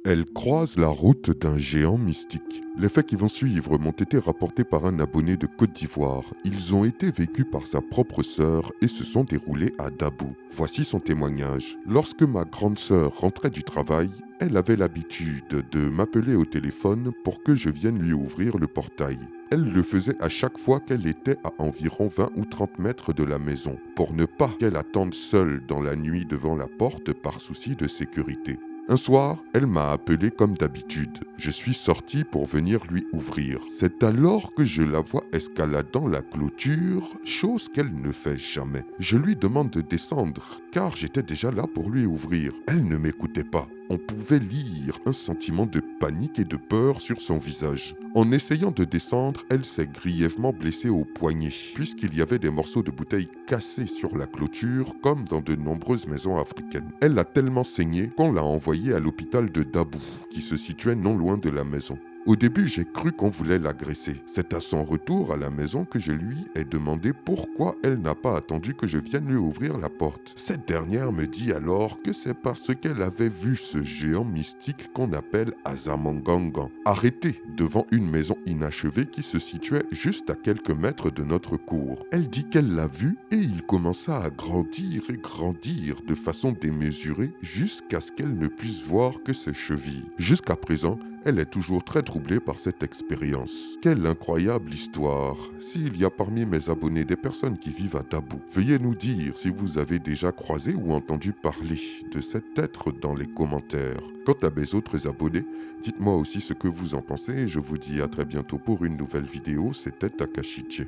Elle croise la route d'un géant mystique. Les faits qui vont suivre m'ont été rapportés par un abonné de Côte d'Ivoire. Ils ont été vécus par sa propre sœur et se sont déroulés à Dabou. Voici son témoignage. Lorsque ma grande sœur rentrait du travail, elle avait l'habitude de m'appeler au téléphone pour que je vienne lui ouvrir le portail. Elle le faisait à chaque fois qu'elle était à environ 20 ou 30 mètres de la maison, pour ne pas qu'elle attende seule dans la nuit devant la porte par souci de sécurité. Un soir, elle m'a appelé comme d'habitude. Je suis sorti pour venir lui ouvrir. C'est alors que je la vois escaladant la clôture, chose qu'elle ne fait jamais. Je lui demande de descendre, car j'étais déjà là pour lui ouvrir. Elle ne m'écoutait pas. On pouvait lire un sentiment de panique et de peur sur son visage. En essayant de descendre, elle s'est grièvement blessée au poignet, puisqu'il y avait des morceaux de bouteilles cassés sur la clôture, comme dans de nombreuses maisons africaines. Elle a tellement saigné qu'on l'a envoyée à l'hôpital de Dabou, qui se situait non loin de la maison. Au début, j'ai cru qu'on voulait l'agresser. C'est à son retour à la maison que je lui ai demandé pourquoi elle n'a pas attendu que je vienne lui ouvrir la porte. Cette dernière me dit alors que c'est parce qu'elle avait vu ce géant mystique qu'on appelle Azamangangan, arrêté devant une maison inachevée qui se situait juste à quelques mètres de notre cour. Elle dit qu'elle l'a vu et il commença à grandir et grandir de façon démesurée jusqu'à ce qu'elle ne puisse voir que ses chevilles. Jusqu'à présent, elle est toujours très troublée par cette expérience. Quelle incroyable histoire! S'il y a parmi mes abonnés des personnes qui vivent à Dabou, veuillez nous dire si vous avez déjà croisé ou entendu parler de cet être dans les commentaires. Quant à mes autres abonnés, dites-moi aussi ce que vous en pensez et je vous dis à très bientôt pour une nouvelle vidéo. C'était Takashi J.